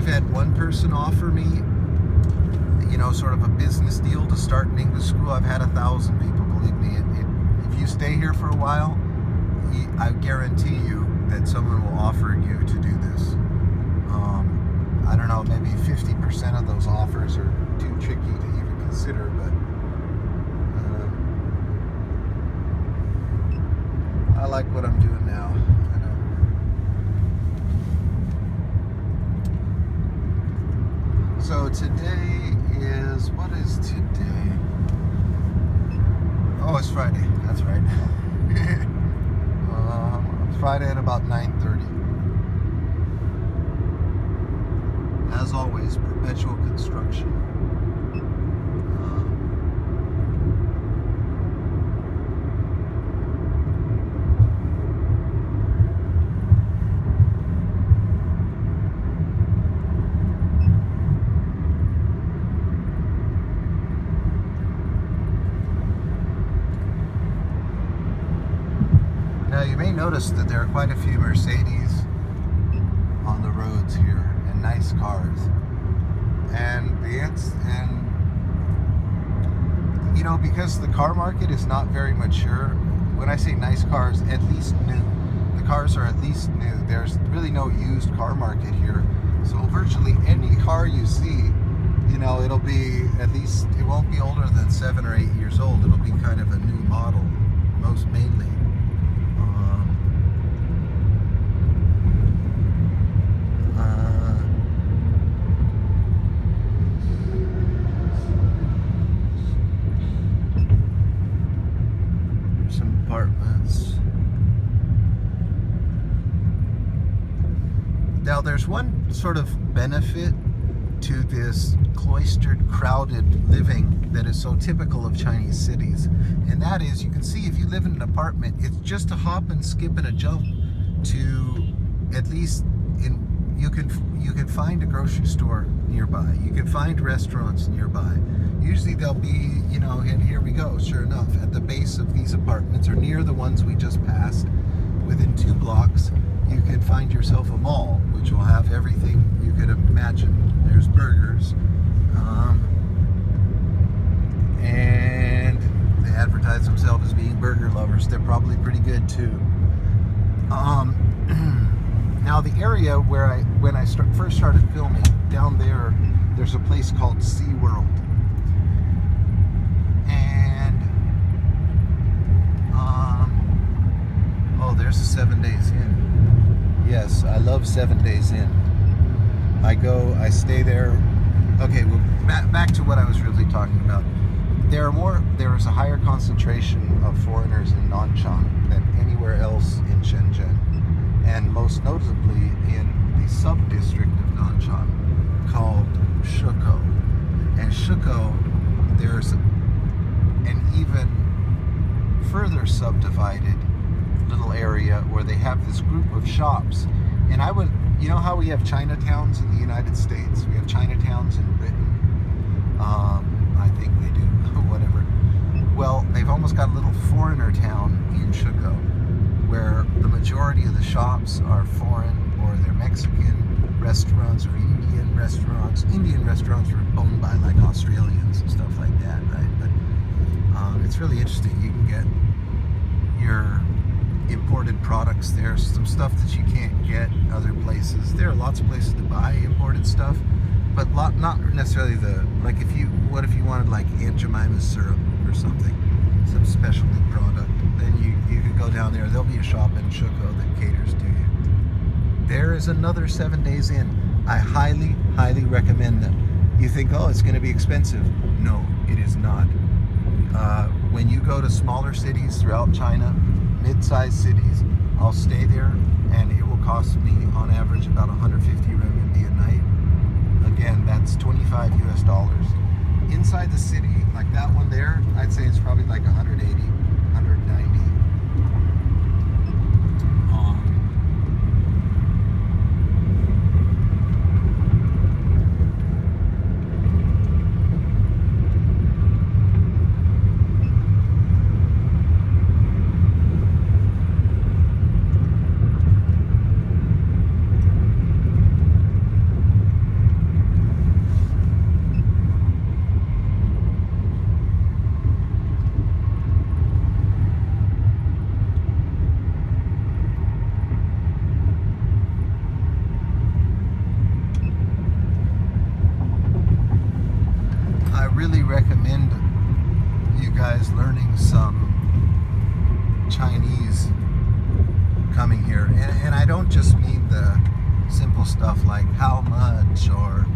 I've had one person offer me, sort of a business deal to start an English school. I've had 1,000 people, believe me. If you stay here for a while, I guarantee you that someone will offer you to do this. I don't know, maybe 50% of those offers are too tricky to even consider, but I like what I'm doing now. So today is, what is today? Oh, it's Friday. That's right. It's Friday at about 9:30. As always, perpetual construction. Now you may notice that there are quite a few Mercedes on the roads here, and nice cars. And because the car market is not very mature, when I say nice cars, at least new. The cars are at least new. There's really no used car market here. So virtually any car you see, it'll be at least, it won't be older than 7 or 8 years old. It'll be kind of a new model, most mainly. Some apartments. Now there's one sort of benefit to this cloistered, crowded living that is so typical of Chinese cities, and that is, you can see if you live in an apartment, it's just a hop and skip and a jump to, at least you can find a grocery store nearby. You can find restaurants nearby. Usually they'll be, and here we go, sure enough, at the base of these apartments, or near the ones we just passed, within 2 blocks, you can find yourself a mall, which will have everything you could imagine. There's burgers, and they advertise themselves as being burger lovers. They're probably pretty good too. Now the area where when I first started filming, down there's a place called SeaWorld. And, there's a 7 Days Inn. Yes, I love 7 Days Inn. I stay there. Okay, well, back to what I was really talking about. There is a higher concentration of foreigners in Nanshan than anywhere else in Shenzhen, and most notably in the sub-district of Nanshan called Shukou. And Shukou, there's an even further subdivided little area where they have this group of shops. And you know how we have Chinatowns in the United States? We have Chinatowns in Britain. I think they do, whatever. Well, they've almost got a little foreigner town in Shukou, where the majority of the shops are foreign, or they're Mexican restaurants or Indian restaurants. Indian restaurants are owned by like Australians and stuff like that, right? But it's really interesting. You can get your imported products there, some stuff that you can't get other places. There are lots of places to buy imported stuff, but not necessarily like if you wanted like Aunt Jemima's syrup or something, some specialty product, then you could go down there. There'll be a shop in Shukou that caters to you. There is another 7 Days Inn. I highly, highly recommend them. You think, oh, it's going to be expensive. No, it is not. When you go to smaller cities throughout China, mid-sized cities, I'll stay there, and it will cost me on average about 150 renminbi a night. Again, that's $25 US. Inside the city, like that one there, I'd say it's probably like 180, 190. really recommend you guys learning some Chinese coming here. And I don't just mean the simple stuff like how much or,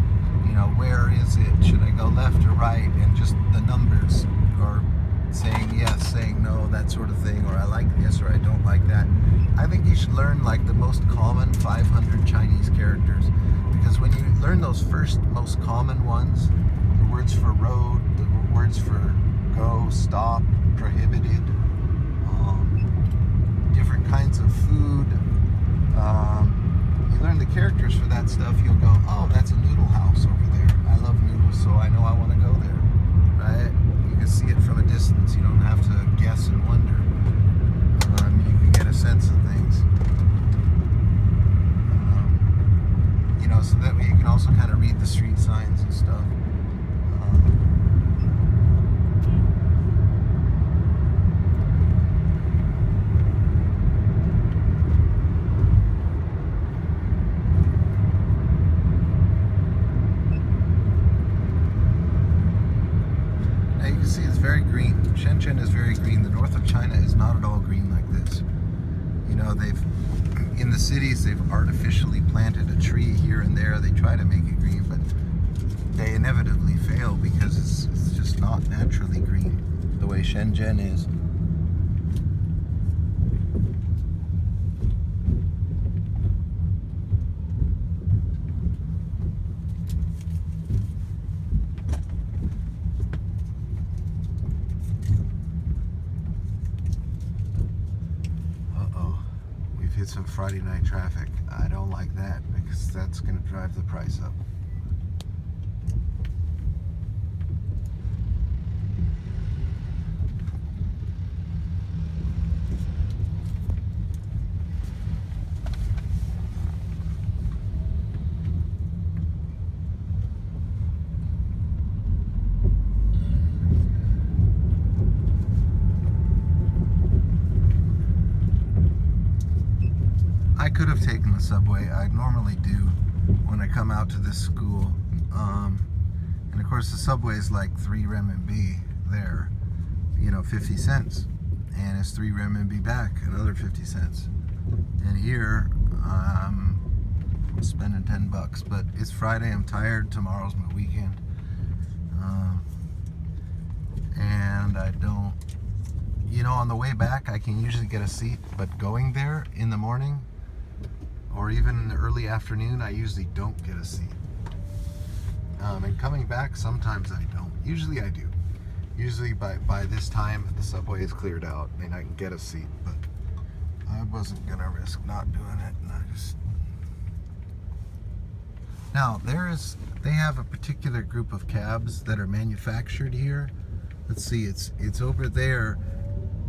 you know, where is it? Should I go left or right? And just the numbers or saying yes, saying no, that sort of thing, or I like this or I don't like that. I think you should learn like the most common 500 Chinese characters, because when you learn those first most common ones, the words for road, the words for go, stop, prohibited, different kinds of food, you learn the characters for that stuff, you'll go, oh, that's a noodle house over there. I love noodles, so I know I want to go there, right? You can see it from a distance. You don't have to guess and wonder. You can get a sense of things. You know, so that way you can also kind of read the street signs and stuff. See, it's very green. Shenzhen is very green. The north of China is not at all green like this. You know, in the cities, they've artificially planted a tree here and there. They try to make it green, but they inevitably fail because it's just not naturally green the way Shenzhen is. Hit some Friday night traffic. I don't like that because that's going to drive the price up. I could have taken the subway. I normally do when I come out to this school. And of course the subway is like 3 renminbi there, you know, 50 cents. And it's 3 renminbi back, another 50 cents. And here, I'm spending 10 bucks. But it's Friday, I'm tired, tomorrow's my weekend. And I don't, you know, on the way back I can usually get a seat, but going there in the morning, or even in the early afternoon, I usually don't get a seat. And coming back, sometimes I don't. Usually I do. Usually by this time, the subway is cleared out and I can get a seat, but I wasn't gonna risk not doing it, and I just... Now, they have a particular group of cabs that are manufactured here. Let's see, it's over there.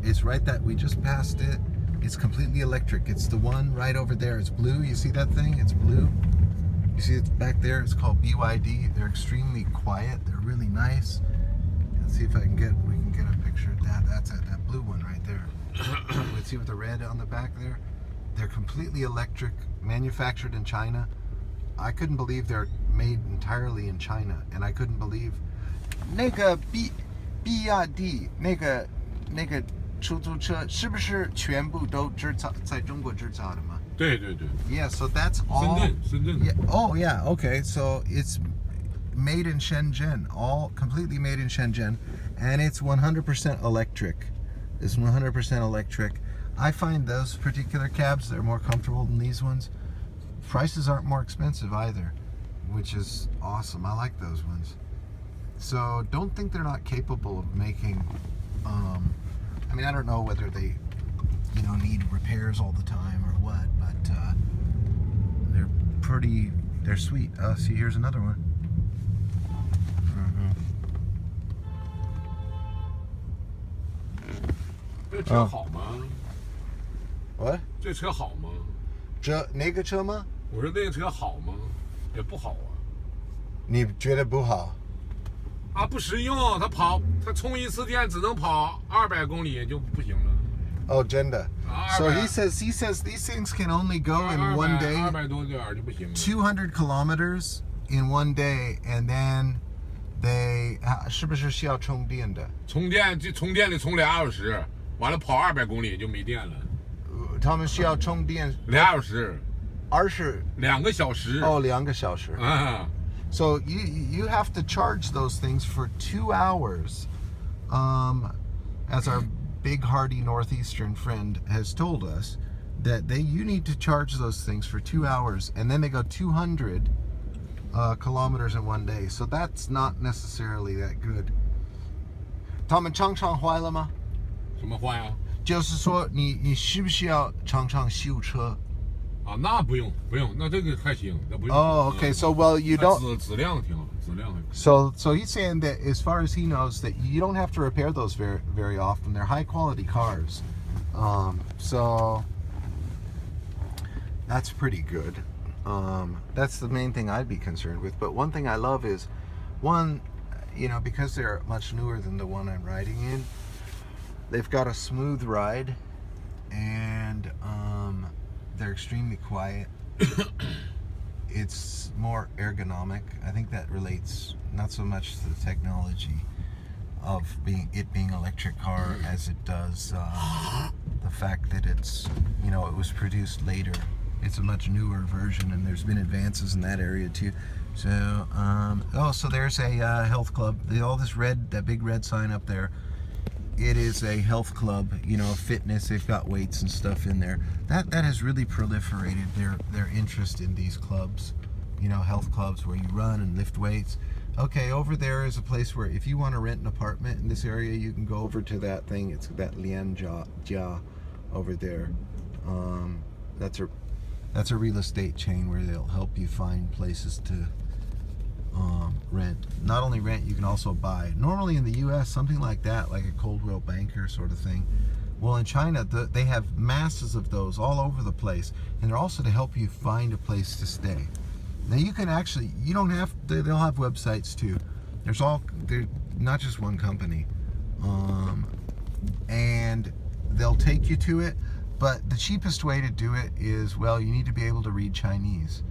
It's right that, we just passed it. It's completely electric. It's the one right over there. It's blue. You see that thing? It's blue. You see it's back there? It's called BYD. They're extremely quiet. They're really nice. Let's see if we can get a picture of that. That's it, that blue one right there. Let's see with the red on the back there. They're completely electric, manufactured in China. I couldn't believe they're made entirely in China, and I couldn't believe 那个 BYD 那个出租车是不是全部都制造在中国制造的吗？对对对。 Yeah, so that's all. Shenzhen. Yeah. Oh, yeah. Okay, so it's made in Shenzhen, all completely made in Shenzhen, and it's 100% electric. It's 100% electric. I find those particular cabs, they're more comfortable than these ones. Prices aren't more expensive either, which is awesome. I like those ones. So don't think they're not capable of making. I mean, I don't know whether they, you know, need repairs all the time or what, but they're sweet. See, here's another one. 这车好吗？ What? 这车好吗？哪个车吗？我说那个车好吗？也不好啊。你觉得不好？啊，不实用，它充一次电只能跑200公里就不行了。Oh, Jenda. So he says these things can only go in one day. 200多点就不行了。 200 kilometers in one day, and then they 是不是需要充电的？充电得充2小时，完了跑200公里就没电了。他们需要充电2小时。2个小时。哦，2个小时。So you have to charge those things for 2 hours. As our big hardy northeastern friend has told us, that you need to charge those things for 2 hours, and then they go 200 kilometers in one day. So that's not necessarily that good. 他们常常坏了吗？什么坏啊？就是说你需不需要常常修车？啊，那不用，那这个还行，那不用。Oh, okay. So well, you don't. 质量挺好，质量还。So he's saying that as far as he knows, that you don't have to repair those very often. They're high quality cars. So that's pretty good. That's the main thing I'd be concerned with. But one thing I love is, because they're much newer than the one I'm riding in, they've got a smooth ride, and they're extremely quiet. It's more ergonomic. I think that relates not so much to the technology of it being electric car as it does the fact that it's, it was produced later. It's a much newer version, and there's been advances in that area too. So, so there's a health club. All this that big red sign up there, it is a health club, fitness. They've got weights and stuff in there. That has really proliferated their interest in these clubs, health clubs where you run and lift weights. Okay, over there is a place where if you want to rent an apartment in this area, you can go over to that thing. It's that Lianjia over there. That's a real estate chain where they'll help you find places to rent. Not only rent, you can also buy. Normally in the U.S., something like that, like a Coldwell Banker sort of thing. Well, in China, they have masses of those all over the place, and they're also to help you find a place to stay. Now you can actually, you don't have, they'll have websites too. They're not just one company, and they'll take you to it. But the cheapest way to do it is, you need to be able to read Chinese.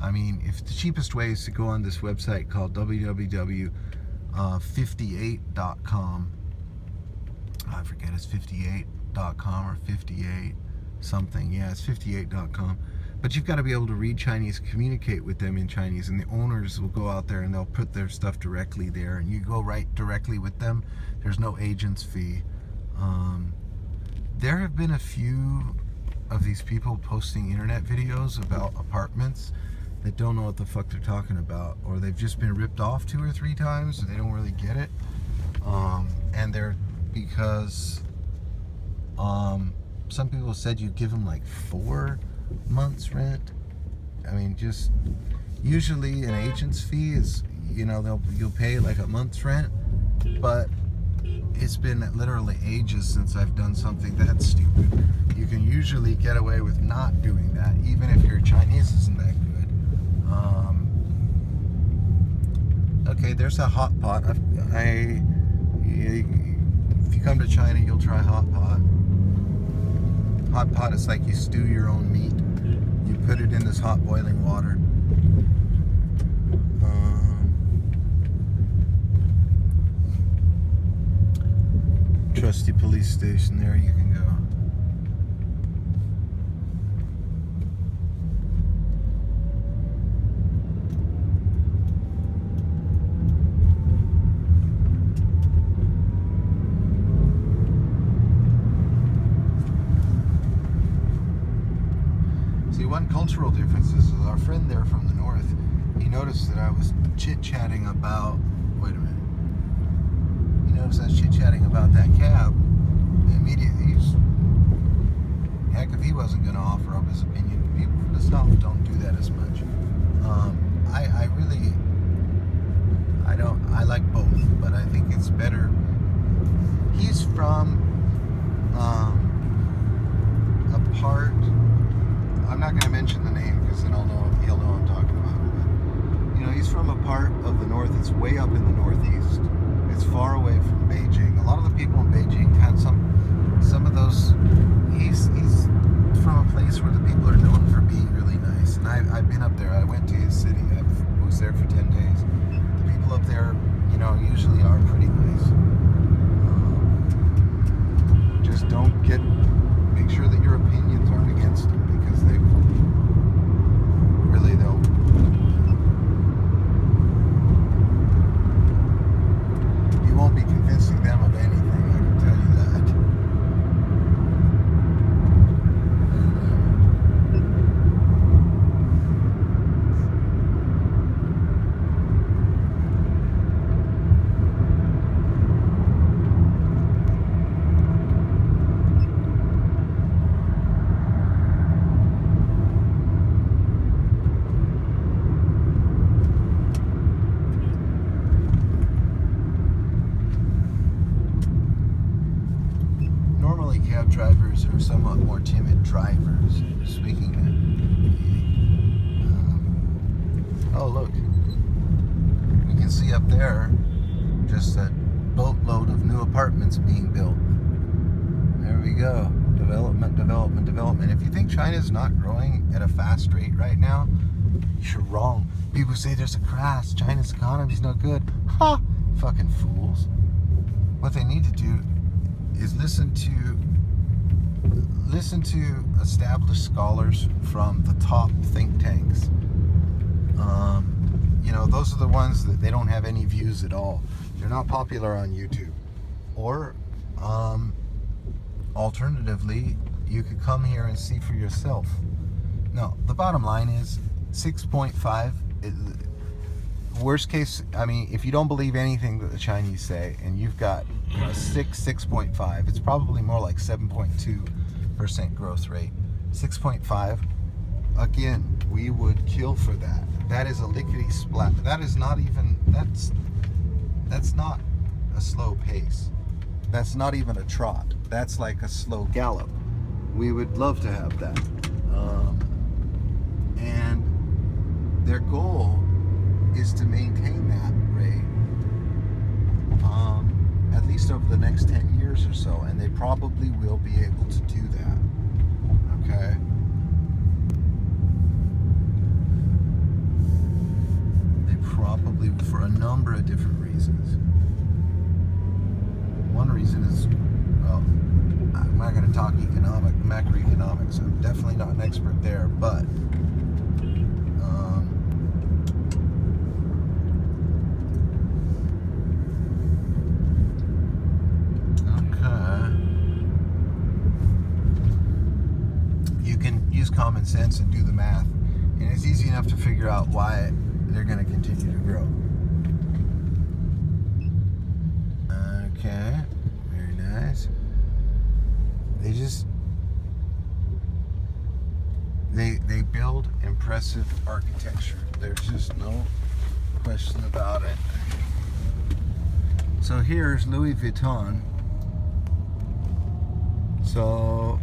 I mean, if the cheapest way is to go on this website called www.58.com. I forget, it's 58.com or 58 something. Yeah, it's 58.com. But you've got to be able to read Chinese, communicate with them in Chinese, and the owners will go out there and they'll put their stuff directly there, and you go right directly with them. There's no agent's fee. There have been a few of these people posting internet videos about apartments that don't know what the fuck they're talking about, or they've just been ripped off 2 or 3 times and they don't really get it. And they're because some people said you give them like 4 months rent. I mean, just usually an agent's fee is, you'll pay like a month's rent, but it's been literally ages since I've done something that stupid. You can usually get away with not doing that, even if your Chinese isn't that good. Okay, there's a hot pot. If you come to China, you'll try hot pot. Hot pot is like you stew your own meat. You put it in this hot boiling water. Trusty police station, there you can go. See, one cultural difference is our friend there from the north, he noticed that I was chit-chatting about, wait a minute. I was chit-chatting about that cab, and immediately heck, if he wasn't going to offer up his opinion, people from the south don't do that as much. I like both, but I think it's better. He's from a part, I'm not going to mention the name because then he'll know I'm talking about it, but he's from a part of the north that's way up in the northeast. It's far away from Beijing. A lot of the people in Beijing have some of those. He's from a place where the people are known for being really nice. And I've been up there. I went to his city. I was there for 10 days. The people up there, usually are pretty nice. Just make sure that your opinions aren't against them, because they'll you won't be convincing them of anything, I can tell you that. Normally cab drivers are somewhat more timid drivers. Speaking of, oh look, we can see up there just a boatload of new apartments being built. There we go. Development, development, development. If you think China's not growing at a fast rate right now, you're wrong. People say there's a crash, China's economy's no good. Ha! Fucking fools. What they need to do is listen to established scholars from the top think tanks. Those are the ones that they don't have any views at all. They're not popular on YouTube. Or alternatively, you could come here and see for yourself. No, the bottom line is 6.5. Worst case, if you don't believe anything that the Chinese say, and you've got a 6.5, it's probably more like 7.2% growth rate. 6.5, again, we would kill for that. That is a lickety splat. That's not a slow pace. That's not even a trot. That's like a slow gallop. We would love to have that. And their goal is to maintain that rate at least over the next 10 years or so, and they probably will be able to do that. Okay? They probably, for a number of different reasons. One reason is, well, I'm not going to talk macroeconomics. I'm definitely not an expert there, but common sense and do the math, and it's easy enough to figure out why they're going to continue to grow. Okay, very nice. They build impressive architecture. There's just no question about it. So here's Louis Vuitton. So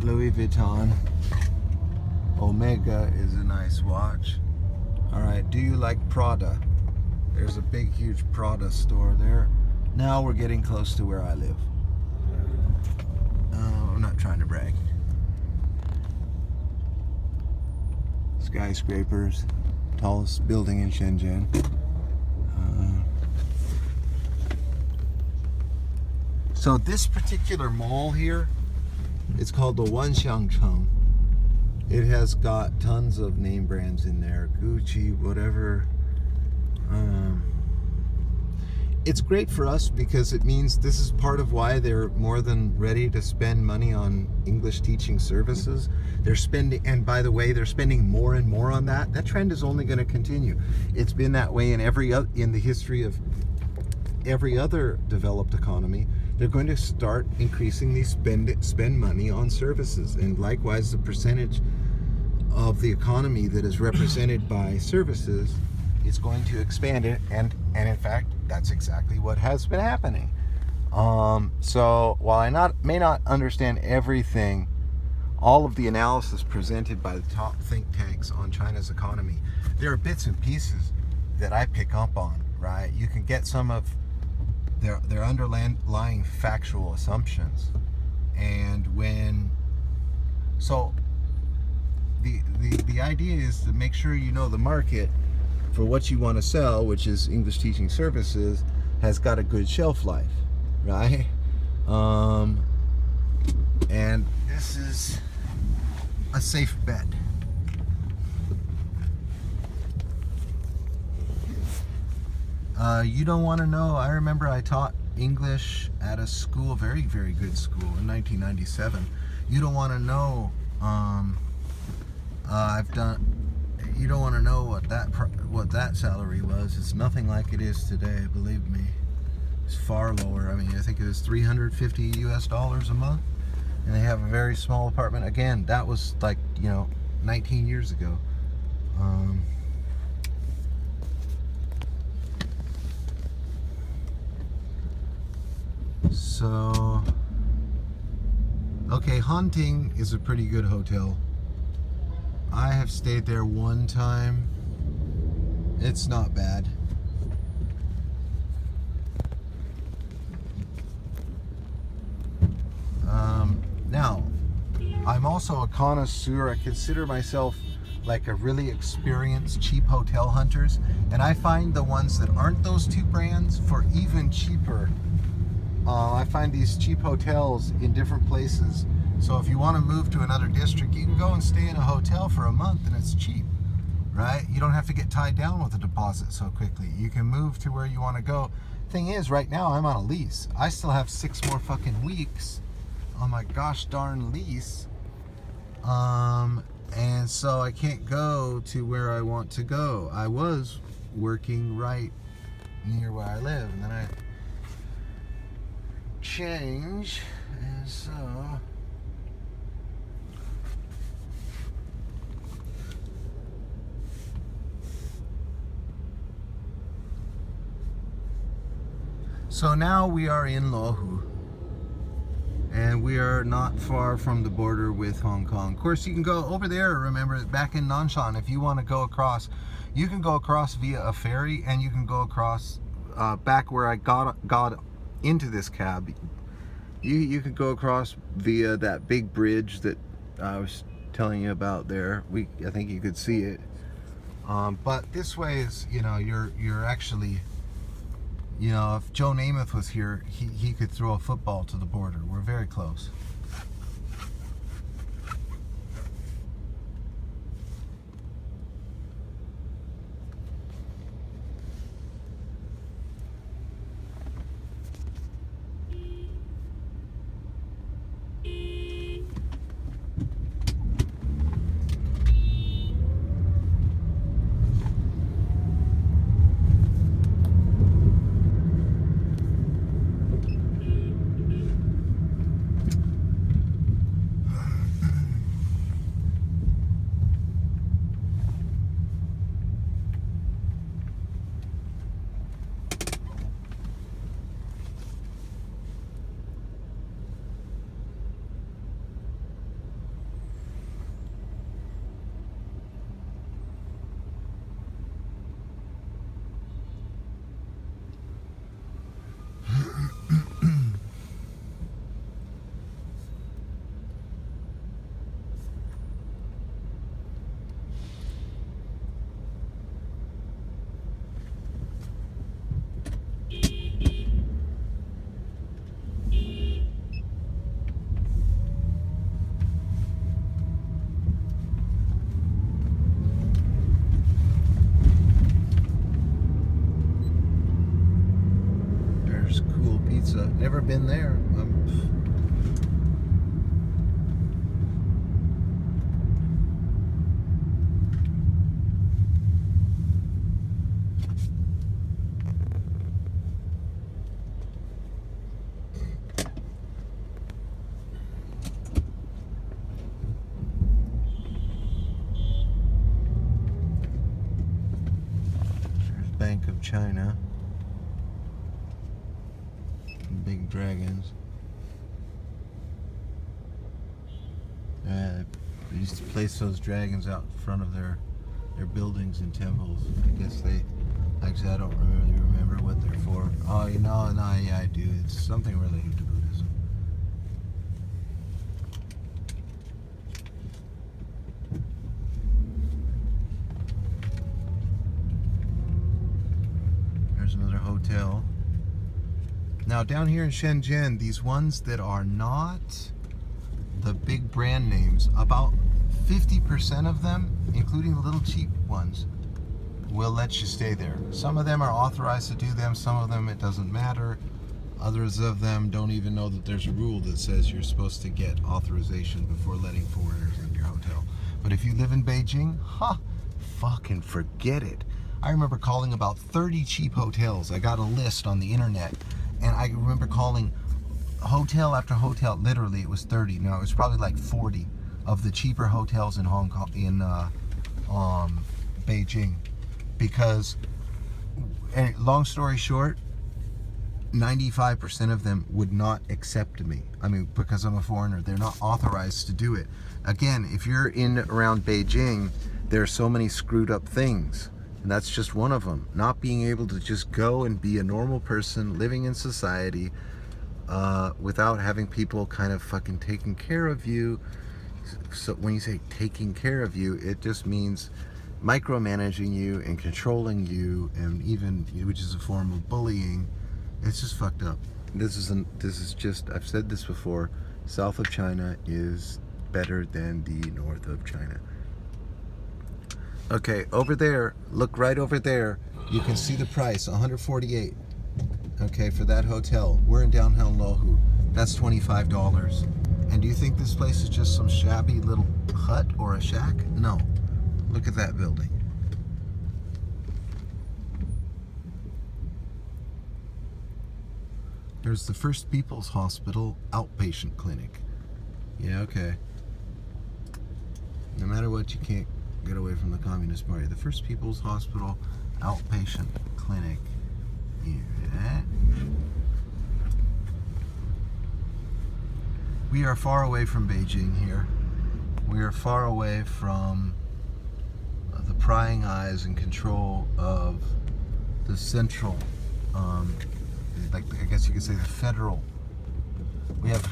Louis Vuitton Omega is a nice watch. Alright, do you like Prada? There's a big, huge Prada store there. Now we're getting close to where I live. I'm not trying to brag. Skyscrapers, tallest building in Shenzhen. So this particular mall here, it's called the Wanxiangcheng. It has got tons of name brands in there, Gucci, whatever. It's great for us because it means this is part of why they're more than ready to spend money on English teaching services. They're spending, and by the way, they're spending more and more on that. That trend is only going to continue. It's been that way in the history of every other developed economy. They're going to start increasingly spend money on services, and likewise the percentage of the economy that is represented by services is going to expand it, and in fact that's exactly what has been happening. So while I may not understand everything, all of the analysis presented by the top think tanks on China's economy, there are bits and pieces that I pick up on, right? You can get some of their underlying factual assumptions, and the idea is to make sure you know the market for what you want to sell, which is English teaching services, has got a good shelf life, right? And this is a safe bet. You don't want to know. I remember I taught English at a school, very, very good school, in 1997. You don't want to know. You don't want to know what that salary was. It's nothing like it is today. Believe me, it's far lower. I mean, I think it was $350 US a month, and they have a very small apartment. Again, that was like 19 years ago. So, okay, Hunting is a pretty good hotel. I have stayed there one time. It's not bad. Now, I'm also a connoisseur. I consider myself like a really experienced cheap hotel hunters, and I find the ones that aren't those two brands for even cheaper. I find these cheap hotels in different places. So if you want to move to another district, you can go and stay in a hotel for a month and it's cheap, right? You don't have to get tied down with a deposit so quickly. You can move to where you want to go. Thing is, right now I'm on a lease. I still have 6 more fucking weeks on my gosh darn lease. And so I can't go to where I want to go. I was working right near where I live, and then I change, and so now we are in Luohu, and we are not far from the border with Hong Kong. Of course, you can go over there. Remember, back in Nanshan, if you want to go across, you can go across via a ferry, and you can go across back where I got into this cab. You could go across via that big bridge that I was telling you about there. I think you could see it. But this way is, you're actually, if Joe Namath was here, he could throw a football to the border. We're very close. Never been there. There's Bank of China. Big dragons. They used to place those dragons out in front of their buildings and temples. I guess actually I don't really remember what they're for. Oh, yeah, I do. It's something related to Buddhism. There's another hotel. Now down here in Shenzhen, these ones that are not the big brand names, about 50% of them, including the little cheap ones, will let you stay there. Some of them are authorized to do them, some of them it doesn't matter. Others of them don't even know that there's a rule that says you're supposed to get authorization before letting foreigners into your hotel. But if you live in Beijing, fucking forget it. I remember calling about 30 cheap hotels. I got a list on the internet, and I remember calling hotel after hotel. Literally, it was 30. No, it was probably like 40 of the cheaper hotels in Hong Kong, in Beijing. Because, and long story short, 95% of them would not accept me. I mean, because I'm a foreigner, they're not authorized to do it. Again, if you're in around Beijing, there are so many screwed up things. And that's just one of them. Not being able to just go and be a normal person living in society without having people kind of fucking taking care of you. So when you say taking care of you, it just means micromanaging you and controlling you, and even, which is a form of bullying. It's just fucked up. This is just, I've said this before, south of China is better than the north of China. Okay, over there, look right over there, you can see the price, $148. Okay, for that hotel. We're in downtown Luohu. That's $25. And do you think this place is just some shabby little hut or a shack? No. Look at that building. There's the First People's Hospital outpatient clinic. Yeah, okay. No matter what, you can't get away from the Communist Party. The First People's Hospital outpatient clinic. You hear that? We are far away from Beijing here. We are far away from the prying eyes and control of the central, like, I guess you could say the federal. We have the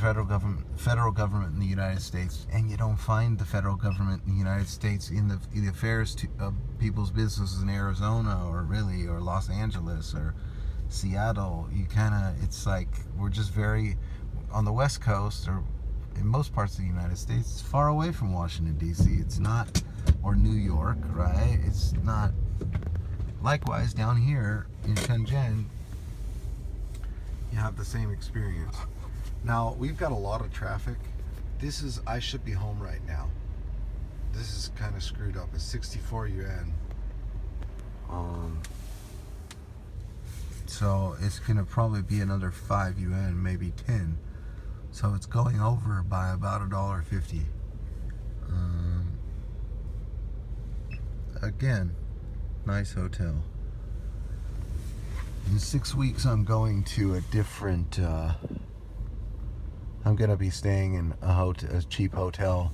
federal government in the United States, and you don't find the federal government in the United States in the affairs of people's businesses in Arizona or Los Angeles or Seattle. You kind of, it's like, we're just very, on the West Coast or in most parts of the United States, it's far away from Washington, D.C. It's not, or New York, right? It's not. Likewise, down here in Shenzhen, you have the same experience. Now, we've got a lot of traffic. I should be home right now. This is kind of screwed up. It's 64 yuan. So it's gonna probably be another 5 yuan, maybe 10. So it's going over by about $1.50. Again, nice hotel. In 6 weeks, I'm going to a different. I'm gonna be staying in a cheap hotel,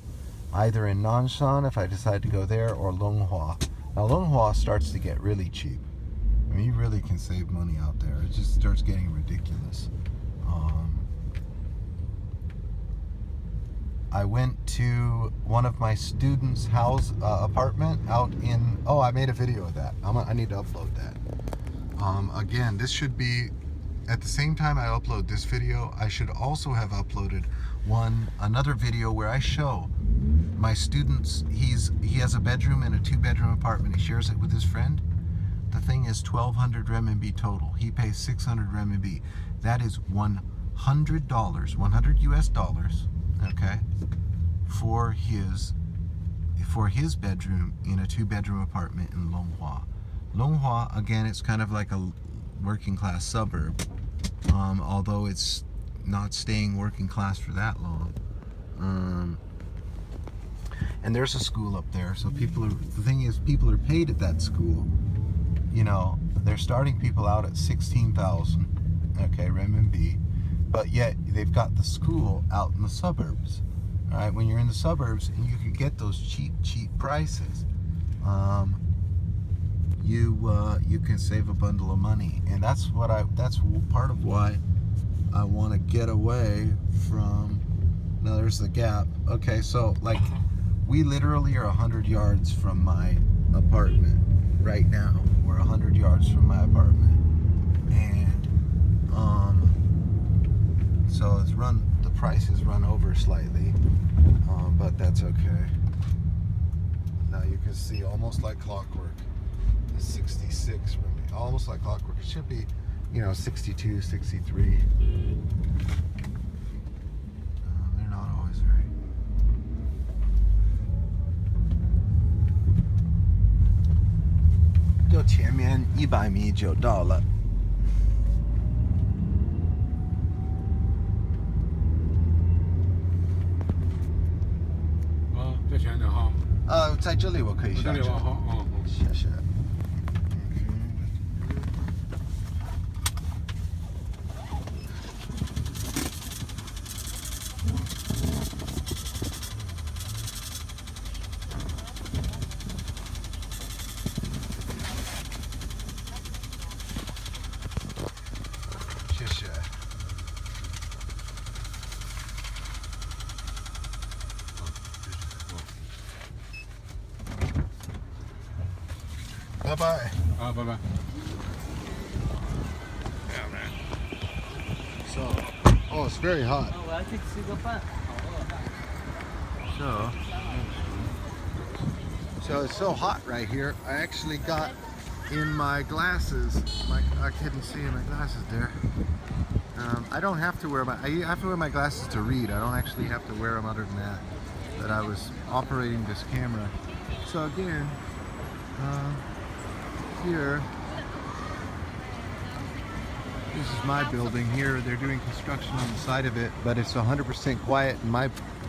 either in Nanshan if I decide to go there, or Longhua. Now Longhua starts to get really cheap. I mean, you really can save money out there. It just starts getting ridiculous. I went to one of my students' house apartment out in. Oh, I made a video of that. I need to upload that. Again, this should be at the same time I upload this video. I should also have uploaded another video where I show my students. He has a bedroom in a 2-bedroom apartment. He shares it with his friend. The thing is 1,200 renminbi total. He pays 600 renminbi. That is $100, $100 US dollars. Okay, for his bedroom in a 2-bedroom apartment in Longhua. Longhua, again, it's kind of like a working class suburb, although it's not staying working class for that long. And there's a school up there, so the thing is, people are paid at that school. You know, they're starting people out at 16,000, okay, renminbi. But yet they've got the school out in the suburbs. All right, when you're in the suburbs and you can get those cheap prices, you can save a bundle of money, and that's part of why I want to get away from. Now there's the Gap. Okay, so like we literally are 100 yards from my apartment right now. We're 100 yards from my apartment. and so the price is run over slightly, but that's okay. Now you can see almost like clockwork. It's 66 for me, almost like clockwork. It should be, 62, 63. They're not always right. 就前面100米就到了。在前面哈。在这里我可以下车。好，谢谢。谢谢。拜拜。拜拜。So, oh, it's very hot. 我要去吃个饭，好饿。 So it's so hot right here. I actually got in my glasses. I couldn't see in my glasses there. I don't have to wear I have to wear my glasses to read. I don't actually have to wear them other than that. But I was operating this camera. So again, here, this is my building here. They're doing construction on the side of it, but it's 100% quiet in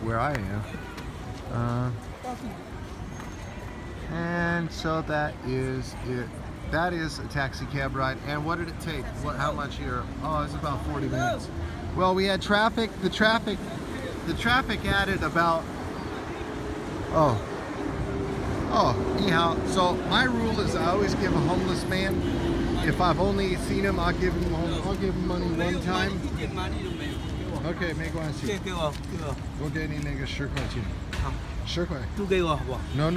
where I am. And so that is it. That is a taxi cab ride. And what did it take? How much here? Oh, it's about 40 minutes. Well, we had traffic. The traffic added about. Oh, ni hao. So my rule is I always give a homeless man. If I've only seen him, I'll give him money one time. Okay, 没关系。给我。我给你那个10块钱。好。10块。都给我好不好 No.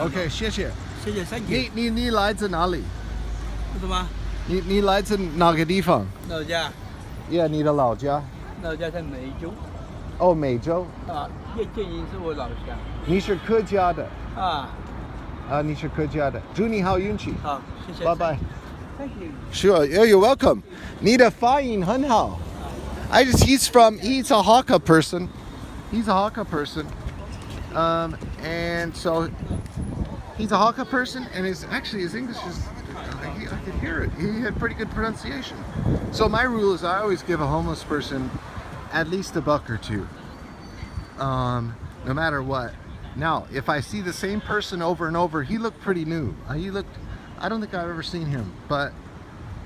Okay, 谢谢。谢谢，thank you。你来自哪里？什么？你来自哪个地方？老家。Yeah, 你的老家。老家在梅州。哦，美洲。啊，叶剑英是我老乡。你是客家的。啊。你是客家的。祝你好运气。好，谢谢。拜拜。Thank you. Sure, you're welcome. 你的发音很好。he's a Hakka person. He's a Hakka person. And so he's a Hakka person, and his English is, I could hear it. He had pretty good pronunciation. So my rule is I always give a homeless person at least $1 or $2, no matter what. Now, if I see the same person over and over, he looked pretty new. I don't think I've ever seen him, but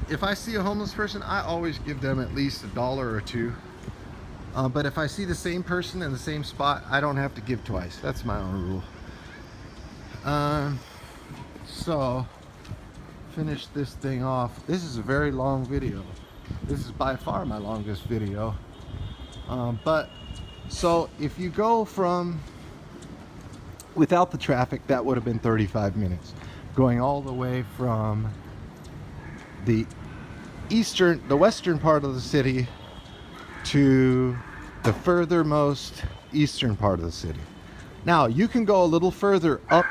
if I see a homeless person, I always give them at least $1 or $2. But if I see the same person in the same spot, I don't have to give twice. That's my own rule. So, finish this thing off. This is a very long video. This is by far my longest video. But, so if you go from, without the traffic, that would have been 35 minutes. Going all the way from the western part of the city to the furthermost eastern part of the city. Now you can go a little further up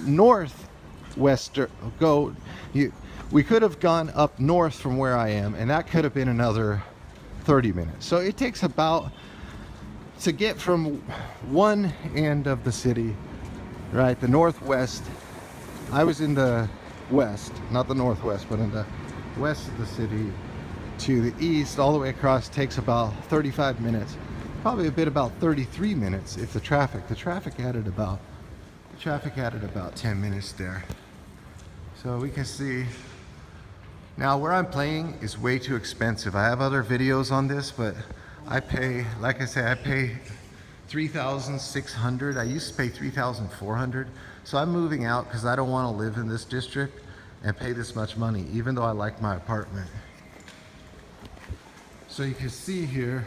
northwestern. We could have gone up north from where I am, and that could have been another 30 minutes. So it takes about, to get from one end of the city, right, the northwest. I was in the west, not the northwest, but in the west of the city, to the east all the way across takes about 35 minutes, probably a bit about 33 minutes if the traffic added about 10 minutes there. So we can see now where I'm playing is way too expensive. I have other videos on this, but I pay, like I say, I pay $3,600. I used to pay $3,400. So I'm moving out because I don't want to live in this district and pay this much money, even though I like my apartment. So you can see here,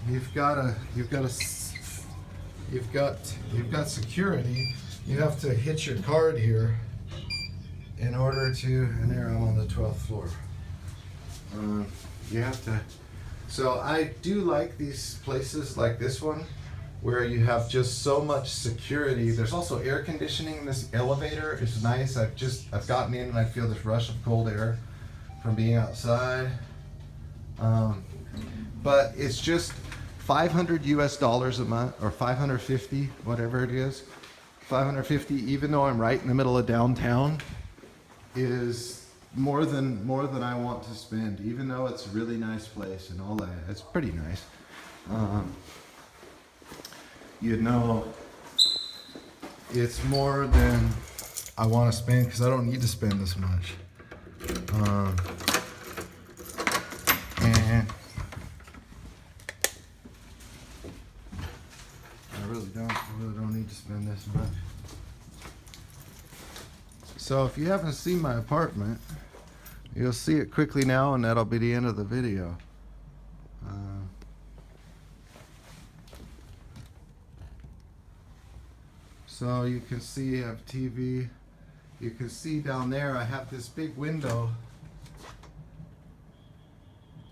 you've got security. You have to hit your card here, in order to, and there I'm on the 12th floor. You have to, so I do like these places like this one where you have just so much security. There's also air conditioning in this elevator. It's nice. I've gotten in and I feel this rush of cold air from being outside. But it's just $500 US a month, or 550, whatever it is. 550, even though I'm right in the middle of downtown, is more than I want to spend, even though it's a really nice place and all that. It's pretty nice. You know, it's more than I want to spend because I don't need to spend this much. And I really don't need to spend this much. So if you haven't seen my apartment, you'll see it quickly now, and that'll be the end of the video. So you can see I have TV. You can see down there I have this big window,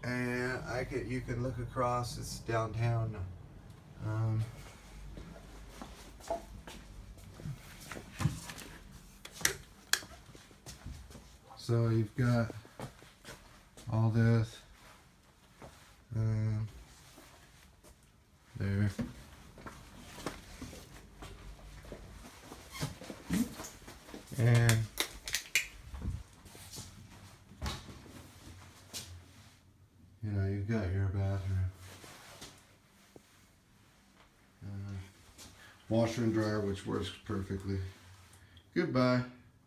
and you can look across. It's downtown. So you've got all this there. And you know, you've got your bathroom, washer and dryer, which works perfectly. Goodbye.